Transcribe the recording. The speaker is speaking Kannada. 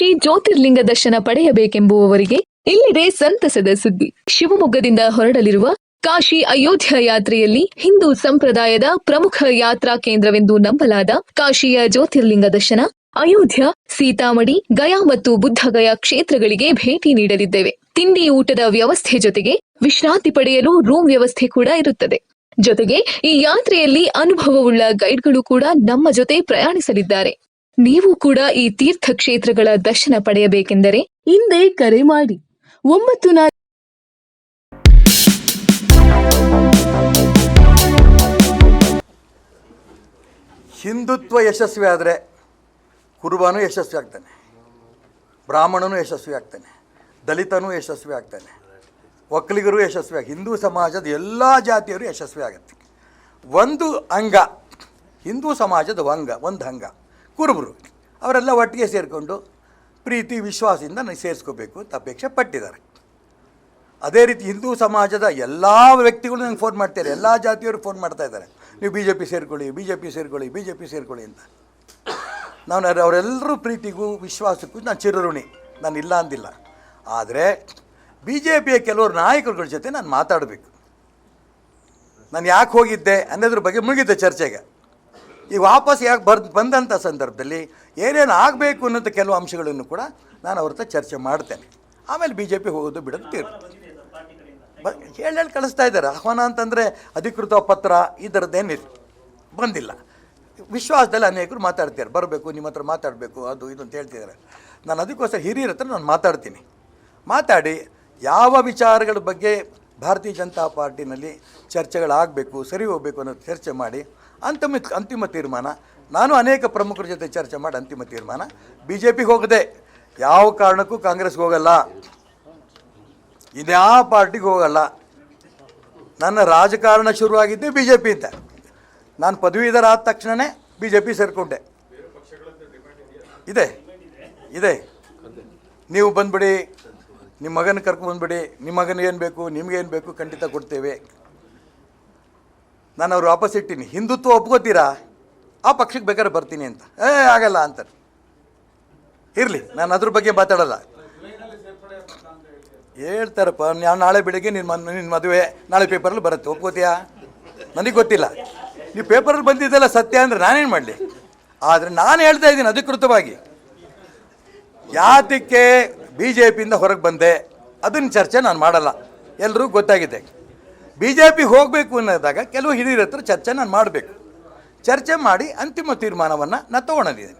ಕಾಶಿ ಜ್ಯೋತಿರ್ಲಿಂಗ ದರ್ಶನ ಪಡೆಯಬೇಕೆಂಬುವವರಿಗೆ ಇಲ್ಲಿದೆ ಸಂತಸದ ಸುದ್ದಿ. ಶಿವಮೊಗ್ಗದಿಂದ ಹೊರಡಲಿರುವ ಕಾಶಿ ಅಯೋಧ್ಯ ಯಾತ್ರೆಯಲ್ಲಿ ಹಿಂದೂ ಸಂಪ್ರದಾಯದ ಪ್ರಮುಖ ಯಾತ್ರಾ ಕೇಂದ್ರವೆಂದು ನಂಬಲಾದ ಕಾಶಿಯ ಜ್ಯೋತಿರ್ಲಿಂಗ ದರ್ಶನ, ಅಯೋಧ್ಯ, ಸೀತಾಮಡಿ, ಗಯಾ ಮತ್ತು ಬುದ್ಧಗಯಾ ಕ್ಷೇತ್ರಗಳಿಗೆ ಭೇಟಿ ನೀಡಲಿದ್ದೇವೆ. ತಿಂಡಿ ಊಟದ ವ್ಯವಸ್ಥೆ ಜೊತೆಗೆ ವಿಶ್ರಾಂತಿ ಪಡೆಯಲು ರೂಮ್ ವ್ಯವಸ್ಥೆ ಕೂಡ ಇರುತ್ತದೆ. ಜೊತೆಗೆ ಈ ಯಾತ್ರೆಯಲ್ಲಿ ಅನುಭವವುಳ್ಳ ಗೈಡ್ಗಳು ಕೂಡ ನಮ್ಮ ಜೊತೆ ಪ್ರಯಾಣಿಸಲಿದ್ದಾರೆ. ನೀವು ಕೂಡ ಈ ತೀರ್ಥ ಕ್ಷೇತ್ರಗಳ ದರ್ಶನ ಪಡೆಯಬೇಕೆಂದರೆ ಹಿಂದೆ ಕರೆ ಮಾಡಿ 94. ಹಿಂದುತ್ವ ಯಶಸ್ವಿ ಆದರೆ ಕುರುಬನೂ ಯಶಸ್ವಿ ಆಗ್ತಾನೆ, ಬ್ರಾಹ್ಮಣನೂ ಯಶಸ್ವಿ ಆಗ್ತಾನೆ, ದಲಿತನೂ ಯಶಸ್ವಿ ಆಗ್ತಾನೆ, ಒಕ್ಕಲಿಗರು ಯಶಸ್ವಿ ಆಗಿ, ಹಿಂದೂ ಸಮಾಜದ ಎಲ್ಲ ಜಾತಿಯರು ಯಶಸ್ವಿ ಆಗುತ್ತೆ. ಒಂದು ಅಂಗ ಹಿಂದೂ ಸಮಾಜದ ಒಂದು ಅಂಗ ಕುರುಬರು, ಅವರೆಲ್ಲ ಒಟ್ಟಿಗೆ ಸೇರಿಕೊಂಡು ಪ್ರೀತಿ ವಿಶ್ವಾಸದಿಂದ ಸೇರಿಸ್ಕೋಬೇಕು ಅಂತ ಅಪೇಕ್ಷೆ ಪಟ್ಟಿದ್ದಾರೆ. ಅದೇ ರೀತಿ ಹಿಂದೂ ಸಮಾಜದ ಎಲ್ಲ ವ್ಯಕ್ತಿಗಳು ನಂಗೆ ಫೋನ್ ಮಾಡ್ತಾರೆ, ಎಲ್ಲ ಜಾತಿಯವರು ಫೋನ್ ಮಾಡ್ತಾ ಇದ್ದಾರೆ, ನೀವು ಬಿ ಜೆ ಪಿ ಸೇರಿಕೊಳ್ಳಿ ಅಂತ. ನಾನು ಅವರೆಲ್ಲರೂ ಪ್ರೀತಿಗೂ ವಿಶ್ವಾಸಕ್ಕೂ ನಾನು ಚಿರಋಣಿ, ನಾನು ಇಲ್ಲ ಅಂದಿಲ್ಲ. ಆದರೆ ಬಿ ಜೆ ಪಿಯ ಕೆಲವರು ನಾಯಕರುಗಳ ಜೊತೆ ನಾನು ಮಾತಾಡಬೇಕು. ನಾನು ಯಾಕೆ ಹೋಗಿದ್ದೆ ಅನ್ನೋದ್ರ ಬಗ್ಗೆ ಮುಗಿದ ಚರ್ಚೆಗೆ. ಈಗ ವಾಪಸ್ ಯಾಕೆ ಬಂದಂಥ ಸಂದರ್ಭದಲ್ಲಿ ಏನೇನು ಆಗಬೇಕು ಅನ್ನೋಂಥ ಕೆಲವು ಅಂಶಗಳನ್ನು ಕೂಡ ನಾನು ಅವ್ರ ಹತ್ರ ಚರ್ಚೆ ಮಾಡ್ತೇನೆ. ಆಮೇಲೆ ಬಿ ಜೆ ಪಿ ಹೋಗೋದು ಬಿಡೋದು ಹೇಳಿ ಕಳಿಸ್ತಾ ಇದ್ದಾರೆ. ಆಹ್ವಾನ ಅಂತಂದರೆ ಅಧಿಕೃತ ಪತ್ರ ಈ ಥರದ್ದೇನಿಲ್ಲ, ಬಂದಿಲ್ಲ. ವಿಶ್ವಾಸದಲ್ಲಿ ಅನೇಕರು ಮಾತಾಡ್ತಾರೆ, ಬರಬೇಕು, ನಿಮ್ಮ ಹತ್ರ ಮಾತಾಡಬೇಕು, ಅದು ಇದು ಅಂತ ಹೇಳ್ತಿದ್ದಾರೆ. ನಾನು ಅದಕ್ಕೋಸ್ಕರ ಹಿರಿಯರ ಹತ್ರ ನಾನು ಮಾತಾಡಿ ಯಾವ ವಿಚಾರಗಳ ಬಗ್ಗೆ ಭಾರತೀಯ ಜನತಾ ಪಾರ್ಟಿನಲ್ಲಿ ಚರ್ಚೆಗಳಾಗಬೇಕು, ಸರಿ ಹೋಗಬೇಕು ಅನ್ನೋದು ಚರ್ಚೆ ಮಾಡಿ ಅಂತಿಮ ತೀರ್ಮಾನ. ನಾನು ಅನೇಕ ಪ್ರಮುಖರ ಜೊತೆ ಚರ್ಚೆ ಮಾಡಿ ಅಂತಿಮ ತೀರ್ಮಾನ. ಬಿ ಜೆ ಪಿಗೆ ಹೋಗದೆ ಯಾವ ಕಾರಣಕ್ಕೂ ಕಾಂಗ್ರೆಸ್ಗೆ ಹೋಗಲ್ಲ, ಇನ್ಯಾವ ಪಾರ್ಟಿಗೆ ಹೋಗಲ್ಲ. ನನ್ನ ರಾಜಕಾರಣ ಶುರುವಾಗಿದ್ದೆ ಬಿ ಜೆ ಪಿಯಿಂದ. ನಾನು ಪದವೀಧರ ಆದ ತಕ್ಷಣವೇ ಬಿ ಜೆ ಪಿ ಸೇರಿಕೊಂಡೆ. ಇದೆ ನೀವು ಬಂದುಬಿಡಿ, ನಿಮ್ಮ ಮಗನ ಕರ್ಕೊಂಡ್ಬಂದುಬಿಡಿ, ನಿಮ್ಮ ಮಗನಿಗೆ ಏನು ಬೇಕು, ನಿಮಗೇನು ಬೇಕು ಖಂಡಿತ ಕೊಡ್ತೇವೆ. ನಾನು ಅವ್ರು ವಾಪಸ್ ಇಟ್ಟೀನಿ. ಹಿಂದುತ್ವ ಒಪ್ಕೋತೀರಾ, ಆ ಪಕ್ಷಕ್ಕೆ ಬೇಕಾದ್ರೆ ಬರ್ತೀನಿ ಅಂತ. ಆಗಲ್ಲ ಅಂತಾರೆ. ಇರಲಿ, ನಾನು ಅದ್ರ ಬಗ್ಗೆ ಮಾತಾಡಲ್ಲ. ಹೇಳ್ತಾರಪ್ಪ, ನಾನು ನಾಳೆ ಬೆಳಿಗ್ಗೆ ನಿನ್ನ ಮದುವೆ ನಾಳೆ ಪೇಪರಲ್ಲಿ ಬರುತ್ತೆ, ಒಪ್ಕೋತೀಯಾ? ನನಗೆ ಗೊತ್ತಿಲ್ಲ. ನೀವು ಪೇಪರಲ್ಲಿ ಬಂದಿದ್ದೆಲ್ಲ ಸತ್ಯ ಅಂದರೆ ನಾನೇನು ಮಾಡಲಿ? ಆದರೆ ನಾನು ಹೇಳ್ತಾ ಇದ್ದೀನಿ ಅಧಿಕೃತವಾಗಿ, ಯಾತಕ್ಕೆ ಬಿ ಜೆ ಪಿಯಿಂದ ಹೊರಗೆ ಬಂದೆ ಅದನ್ನು ಚರ್ಚೆ ನಾನು ಮಾಡಲ್ಲ. ಎಲ್ಲರೂ ಗೊತ್ತಾಗಿದೆ. ಬಿ ಜೆ ಪಿ ಹೋಗಬೇಕು ಅನ್ನೋದಾಗ ಕೆಲವು ಹಿರಿಯರ ಹತ್ರ ಚರ್ಚೆ ನಾನು ಮಾಡಬೇಕು. ಚರ್ಚೆ ಮಾಡಿ ಅಂತಿಮ ತೀರ್ಮಾನವನ್ನು ನಾನು ತೊಗೊಳೋದಿದ್ದೀನಿ.